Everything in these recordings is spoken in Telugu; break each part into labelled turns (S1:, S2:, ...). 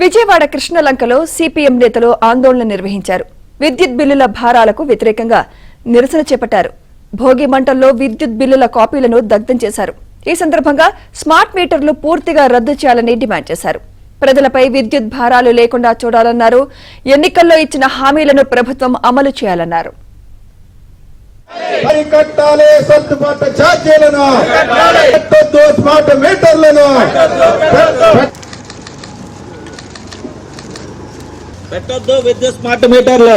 S1: విజయవాడ కృష్ణలంకలో సిపిఎం నేతలు ఆందోళన నిర్వహించారు. విద్యుత్ బిల్లుల భారాలకు వ్యతిరేకంగా నిరసన చేపట్టారు. భోగి మంటల్లో విద్యుత్ బిల్లుల కాపీలను దగ్ధం చేశారు. ఈ సందర్భంగా స్మార్ట్ మీటర్లు పూర్తిగా రద్దు చేయాలని డిమాండ్ చేశారు. ప్రజలపై విద్యుత్ భారాలు లేకుండా చూడాలన్నారు. ఎన్నికల్లో ఇచ్చిన హామీలను ప్రభుత్వం అమలు చేయాలన్నారు.
S2: పెట్టొద్దు విద్యుత్ స్మార్ట్ మీటర్లు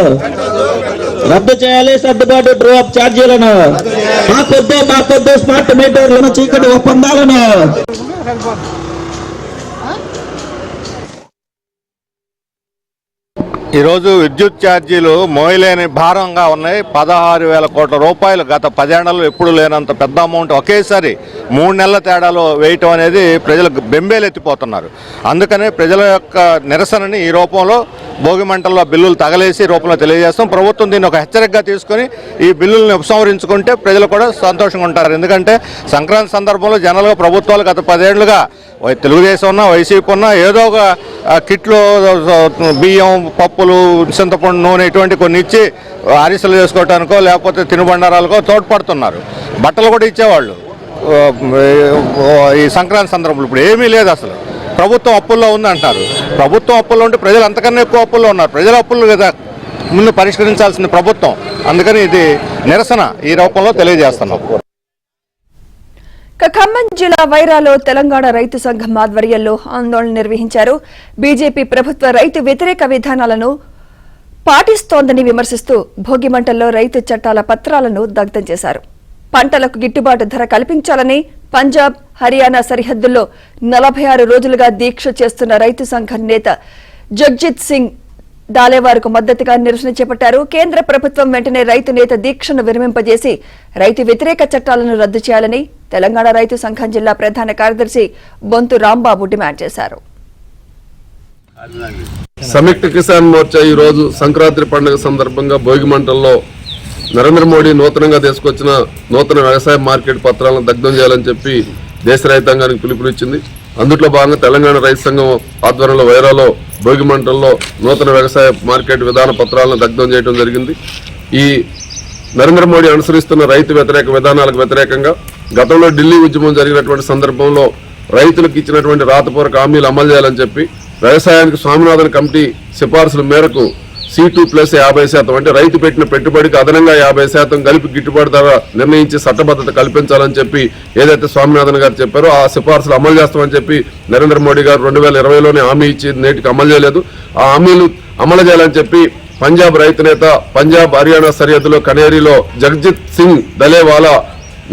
S2: రద్దు చేయాలి. సర్దుబాటు డ్రాప్ ఛార్జీలను మాకొద్దు స్మార్ట్ మీటర్లను చీకటి ఒప్పందాలను.
S3: ఈరోజు విద్యుత్ ఛార్జీలు మోయలేని భారంగా ఉన్నాయి. 16,000 కోట్ల రూపాయలు గత 10 ఏళ్లలో ఎప్పుడు లేనంత పెద్ద అమౌంట్ ఒకేసారి 3 నెలల తేడాలో వేయటం అనేది ప్రజలకు బెంబేలెత్తిపోతున్నారు. అందుకనే ప్రజల యొక్క నిరసనని ఈ రూపంలో భోగి మంటల్లో బిల్లులు తగలేసి రూపంలో తెలియజేస్తాం. ప్రభుత్వం దీన్ని ఒక హెచ్చరికగా తీసుకొని ఈ బిల్లుల్ని ఉపసంహరించుకుంటే ప్రజలు కూడా సంతోషంగా ఉంటారు. ఎందుకంటే సంక్రాంతి సందర్భంలో జనరల్గా ప్రభుత్వాలు గత 10 ఏళ్లుగా తెలుగుదేశం ఉన్నా వైసీపీ ఉన్నా ఏదో ఒక కిట్లు బియ్యం పప్పులు చింతపండు నూనె ఇటువంటి కొన్ని ఇచ్చి అరిసెలు చేసుకోవటానికో లేకపోతే తినుబండారాలకో తోడ్పడుతున్నారు. బట్టలు కూడా ఇచ్చేవాళ్ళు ఈ సంక్రాంతి సందర్భంలో. ఇప్పుడు ఏమీ లేదు. అసలు ప్రభుత్వం అప్పుల్లో ఉంది అంటారు. ప్రభుత్వం అప్పుల్లో ఉంటే ప్రజలు అంతకన్నా ఎక్కువ అప్పుల్లో ఉన్నారు. ప్రజల అప్పులు కదా ముందు పరిష్కరించాల్సింది ప్రభుత్వం. అందుకని ఇది నిరసన ఈ రూపంలో తెలియజేస్తున్నాం.
S1: ఖమ్మం జిల్లా వైరాలో తెలంగాణ రైతు సంఘం ఆధ్వర్యంలో ఆందోళన నిర్వహించారు. బీజేపీ ప్రభుత్వ రైతు వ్యతిరేక విధానాలను పాటిస్తోందని విమర్శిస్తూ భోగి మంటల్లో రైతు చట్టాల పత్రాలను దగ్ధం చేశారు. పంటలకు గిట్టుబాటు ధర కల్పించాలని పంజాబ్ హర్యానా సరిహద్దుల్లో 46 రోజులుగా దీక్ష చేస్తున్న రైతు సంఘం నేత జగ్జిత్ సింగ్ దాలేవార్కు మద్దతుగా నిరసన చేపట్టారు. కేంద్ర ప్రభుత్వం వెంటనే రైతు నేత దీక్షను విరమింపజేసి రైతు వ్యతిరేక చట్టాలను రద్దు చేయాలని తెలంగాణ రైతు సంఘం జిల్లా ప్రధాన కార్యదర్శి బొంతు రాంబాబు డిమాండ్ చేశారు.
S4: సంయుక్త కిసాన్ మోర్చా ఈ రోజు సంక్రాంతి పండుగ సందర్భంగా భోగి మంటల్లో నరేంద్ర మోడీ నూతనంగా తీసుకొచ్చిన నూతన వ్యవసాయ మార్కెట్ పత్రాలను దగ్ధం చేయాలని చెప్పి దేశ రైతాంగానికి పిలుపునిచ్చింది. అందులో భాగంగా తెలంగాణ రైతు సంఘం ఆధ్వర్యంలో వైరాలో భోగి మంటల్లో నూతన వ్యవసాయ మార్కెట్ విధాన పత్రాలను దగ్ధం చేయడం జరిగింది. ఈ నరేంద్ర మోడీ అనుసరిస్తున్న రైతు వ్యతిరేక విధానాలకు వ్యతిరేకంగా గతంలో ఢిల్లీ ఉద్యమం జరిగినటువంటి సందర్భంలో రైతులకు ఇచ్చినటువంటి రాతపూర్వక హామీలు అమలు చేయాలని చెప్పి వ్యవసాయానికి స్వామినాథన్ కమిటీ సిఫార్సుల మేరకు C2+50% అంటే రైతు పెట్టిన పెట్టుబడికి అదనంగా 50% కలిపి గిట్టుబాటు ధర నిర్ణయించి చట్టబద్ధత కల్పించాలని చెప్పి ఏదైతే స్వామినాథన్ గారు చెప్పారో ఆ సిఫార్సులు అమలు చేస్తామని చెప్పి నరేంద్ర మోడీ గారు 2020లోనే హామీ ఇచ్చి నేటికి అమలు చేయలేదు. ఆ హామీలు అమలు చేయాలని చెప్పి పంజాబ్ రైతు నేత పంజాబ్ హర్యానా సరిహద్దులో కనేరిలో జగ్జిత్ సింగ్ దలేవాలా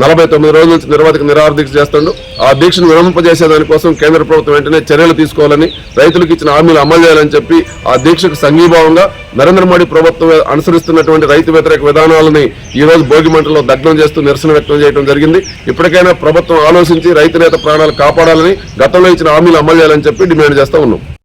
S4: 49 రోజుల నుంచి నిరవధిక నిరాహార దీక్ష చేస్తుండూ ఆ దీక్షను విరమింపజేసేదానికోసం కేంద్ర ప్రభుత్వం వెంటనే చర్యలు తీసుకోవాలని రైతులకు ఇచ్చిన హామీలు అమలు చేయాలని చెప్పి ఆ దీక్షకు సంఘీభావంగా నరేంద్ర మోడీ ప్రభుత్వం అనుసరిస్తున్నటువంటి రైతు వ్యతిరేక విధానాలని ఈ రోజు భోగి మంటల్లో దగ్ధం చేస్తూ నిరసన వ్యక్తం చేయడం జరిగింది. ఇప్పటికైనా ప్రభుత్వం ఆలోచించి రైతు నేత ప్రాణాలు కాపాడాలని గతంలో ఇచ్చిన హామీలు అమలు చేయాలని చెప్పి డిమాండ్ చేస్తూ ఉన్నాం.